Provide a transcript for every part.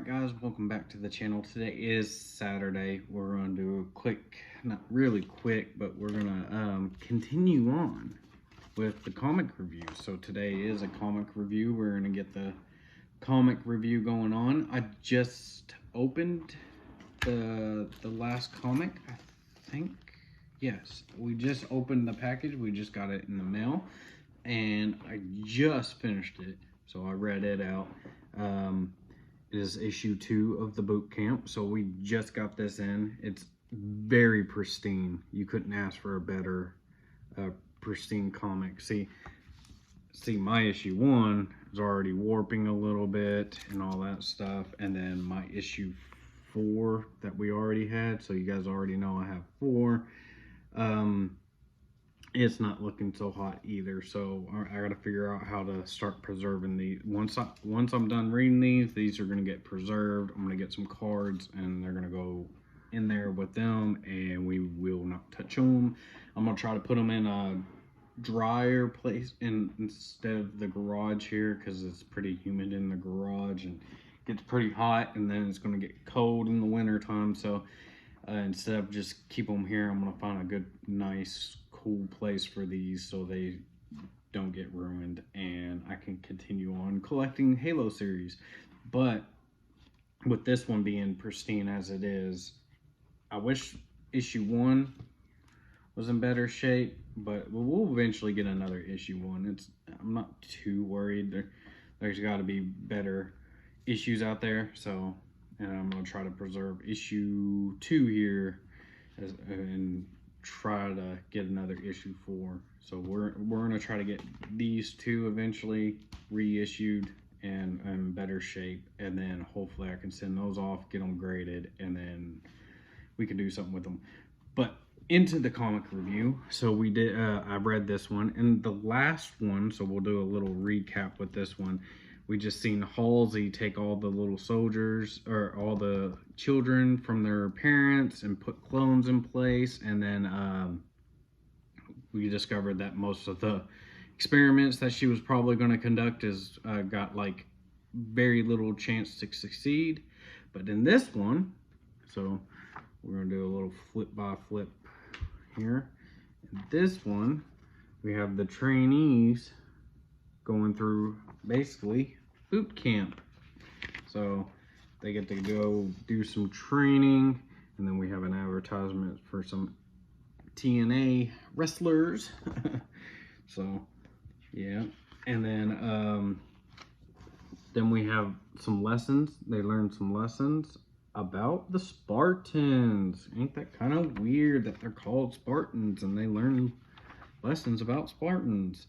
Alright guys, welcome back to the channel. Today is Saturday. We're going to do a quick, not really quick, but we're going to continue on with the comic review. So today is a comic review. We're going to get the comic review going on. I just opened the last comic, I think. Yes, we just opened the package. We just got it in the mail and I just finished it. So I read it out. It is issue 2 of the Bootcamp. So we just got this in. It's very pristine. You couldn't ask for a better pristine comic. See, my issue 1 is already warping a little bit and all that stuff. And then my issue 4 that we already had. So you guys already know I have 4. It's not looking so hot either, so I got to figure out how to start preserving these. Once I'm done reading these are going to get preserved. I'm going to get some cards and they're going to go in there with them and we will not touch them. I'm going to try to put them in a drier place instead of the garage here, because it's pretty humid in the garage and it gets pretty hot, and then it's going to get cold in the winter time. So instead of just keep them here, I'm going to find a good, nice, cool place for these so they don't get ruined and I can continue on collecting Halo series. But with this one being pristine as it is, I wish issue 1 was in better shape, but we'll eventually get another issue 1. I'm not too worried. There's got to be better issues out there, so, and I'm going to try to preserve issue 2 here and try to get another issue 4. So we're gonna try to get these 2 eventually reissued and in better shape, and then hopefully I can send those off, get them graded, and then we can do something with them. But into the comic review. So we did I read this one and the last one, so we'll do a little recap with this one. We just seen Halsey take all the little soldiers, or all the children from their parents, and put clones in place. And then we discovered that most of the experiments that she was probably going to conduct is got like very little chance to succeed. But in this one, so we're going to do a little flip by flip here. In this one, we have the trainees going through basically boot camp. So they get to go do some training, and then we have an advertisement for some TNA wrestlers. So yeah, and then we have some lessons. They learn some lessons about the Spartans. Ain't that kind of weird that they're called Spartans and they learn lessons about Spartans?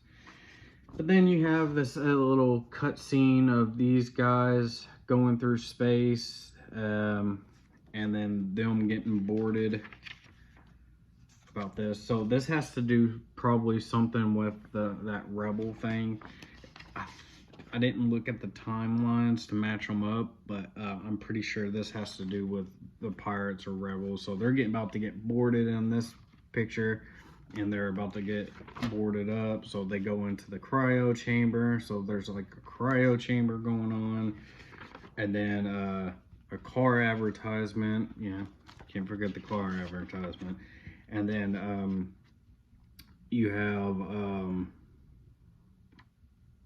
But then you have this little cutscene of these guys going through space, and then them getting boarded about this. So this has to do probably something with that rebel thing. I didn't look at the timelines to match them up, but I'm pretty sure this has to do with the pirates or rebels. So they're about to get boarded in this picture, and they're about to get boarded up, so they go into the cryo chamber. So there's like a cryo chamber going on, and then a car advertisement. Yeah, can't forget the car advertisement. And then you have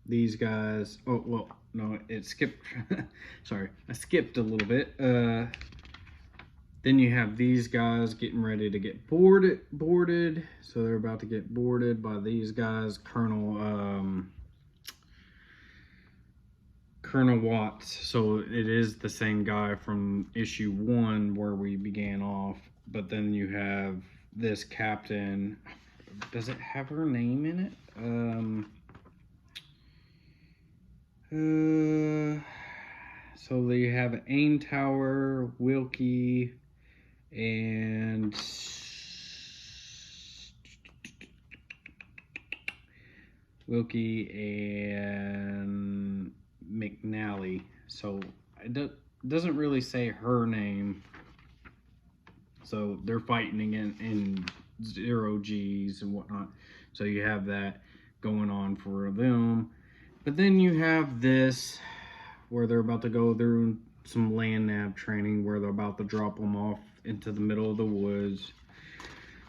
these guys. Oh well, no, it skipped. Sorry, I skipped a little bit. Then you have these guys getting ready to get boarded. So they're about to get boarded by these guys, Colonel Watts. So it is the same guy from issue 1 where we began off. But then you have this captain. Does it have her name in it? So they have Aim Tower, Wilkie, and McNally. So it doesn't really say her name. So they're fighting in 0 Gs and whatnot. So you have that going on for them. But then you have this where they're about to go through some land nav training where they're about to drop them off into the middle of the woods.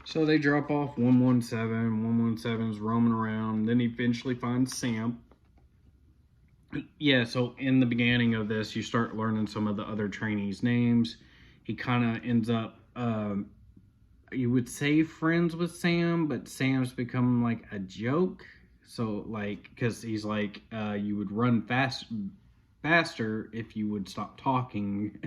So they drop off 117. 117's roaming around. Then he eventually finds Sam. Yeah, so in the beginning of this, you start learning some of the other trainees' names. He kind of ends up, you would say friends with Sam, but Sam's become like a joke. So like, because he's like, you would run faster if you would stop talking.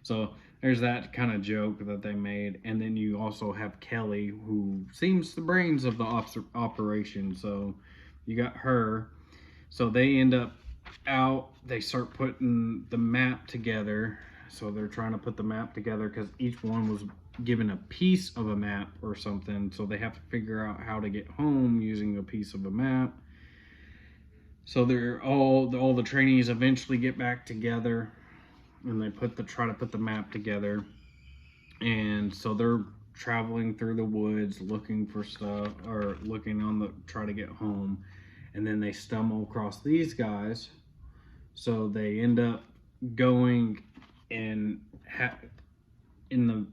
So there's that kind of joke that they made. And then you also have Kelly, who seems the brains of the operation. So you got her. So they end up out, they start putting the map together. So they're trying to put the map together because each one was given a piece of a map or something. So they have to figure out how to get home using a piece of a map. So they're all the trainees eventually get back together, and they try to put the map together. And so they're traveling through the woods looking for stuff, or looking on the try to get home. And then they stumble across these guys. So they end up going and in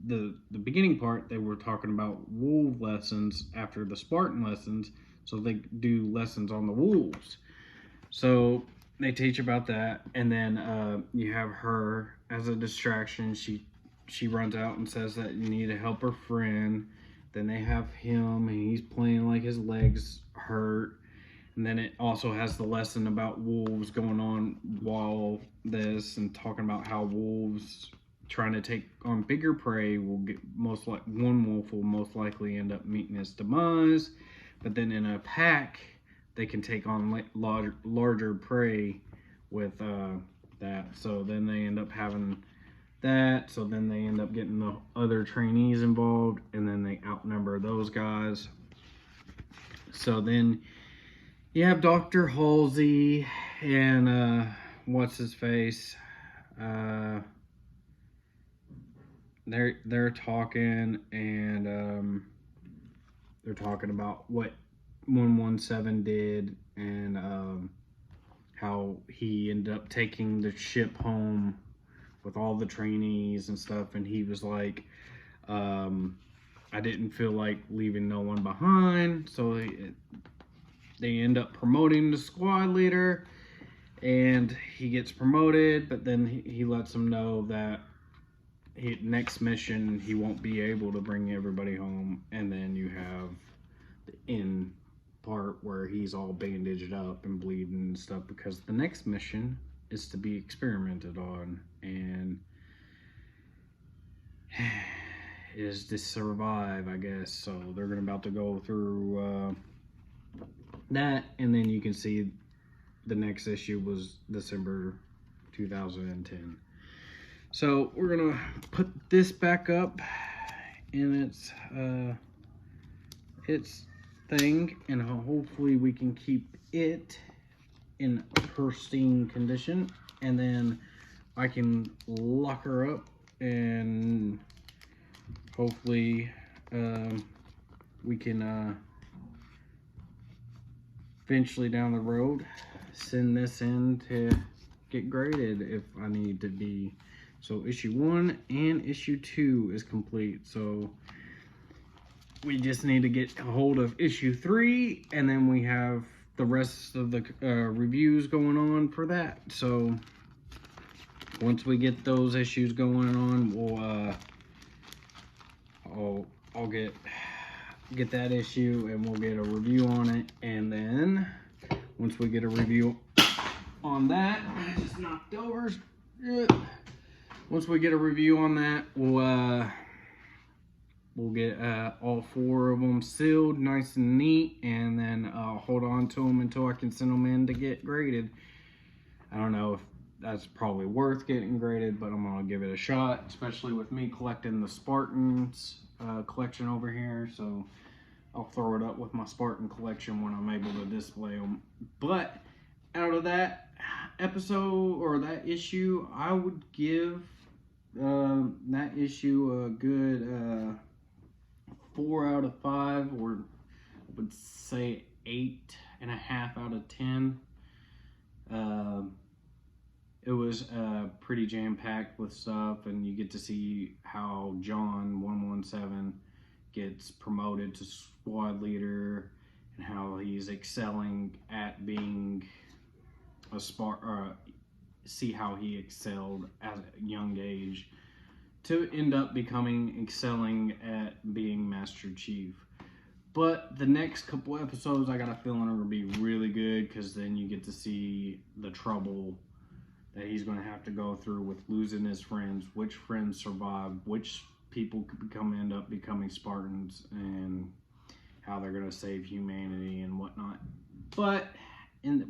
the beginning part, they were talking about wolf lessons after the Spartan lessons. So they do lessons on the wolves. So they teach about that, and then you have her as a distraction. She runs out and says that you need to help her friend. Then they have him, and he's playing like his legs hurt. And then it also has the lesson about wolves going on while this, and talking about how wolves trying to take on bigger prey will get one wolf will most likely end up meeting his demise. But then in a pack, they can take on larger prey with that. So then they end up having that. So then they end up getting the other trainees involved, and then they outnumber those guys. So then you have Dr. Halsey and what's his face. They're talking, and they're talking about what 117 did, and how he ended up taking the ship home with all the trainees and stuff. And he was like, I didn't feel like leaving no one behind. So they end up promoting the squad leader, and he gets promoted. But then he lets them know that next mission he won't be able to bring everybody home. And then you have the end part where he's all bandaged up and bleeding and stuff, because the next mission is to be experimented on, and is to survive, I guess. So they're about to go through that, and then you can see the next issue was December 2010. So we're gonna put this back up in its thing, and hopefully we can keep it in pristine condition, and then I can lock her up, and hopefully we can eventually down the road send this in to get graded if I need to be. So issue 1 and issue 2 is complete. So we just need to get a hold of issue 3, and then we have the rest of the reviews going on for that. So once we get those issues going on, we'll I'll get that issue, and we'll get a review on it. And then once we get a review on that, I just knocked over. Once we get a review on that, we'll get all 4 of them sealed nice and neat, and then hold on to them until I can send them in to get graded. I don't know if that's probably worth getting graded, but I'm gonna give it a shot, especially with me collecting the Spartans collection over here. So I'll throw it up with my Spartan collection when I'm able to display them. But out of that episode, or that issue, I would give that issue a good 4 out of 5, or I would say 8.5 out of 10. it was pretty jam-packed with stuff, and you get to see how John 117 gets promoted to squad leader, and how he's excelling at being a see how he excelled at a young age to end up excelling at being Master Chief. But the next couple episodes, I got a feeling are going to be really good, because then you get to see the trouble that he's going to have to go through with losing his friends, which friends survive, which people end up becoming Spartans, and how they're going to save humanity and whatnot. But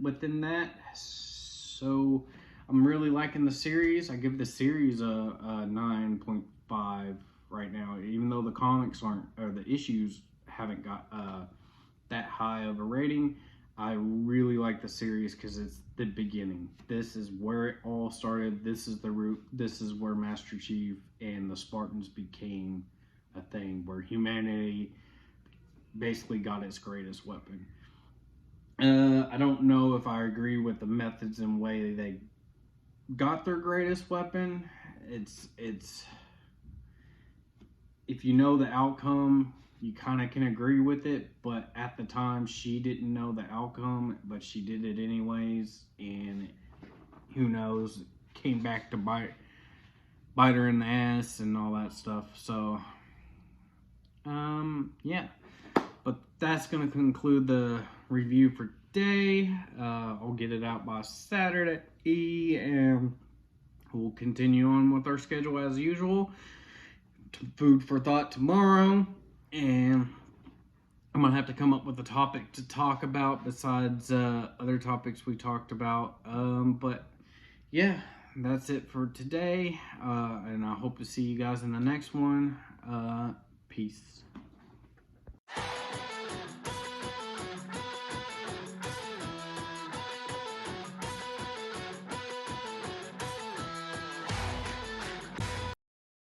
within that, so I'm really liking the series. I give the series a 9.5 right now, even though the comics aren't, or the issues haven't got that high of a rating. I really like the series because it's the beginning. This is where it all started. This is the root. This is where Master Chief and the Spartans became a thing, where humanity basically got its greatest weapon. I don't know if I agree with the methods and way they got their greatest weapon. It's if you know the outcome, you kind of can agree with it, but at the time she didn't know the outcome, but she did it anyways, and who knows, came back to bite her in the ass and all that stuff. So yeah, but that's gonna conclude the review for today. I'll get it out by Saturday, and we'll continue on with our schedule as usual. Food for thought tomorrow, and I'm gonna have to come up with a topic to talk about besides other topics we talked about. But yeah, that's it for today, and I hope to see you guys in the next one. Peace.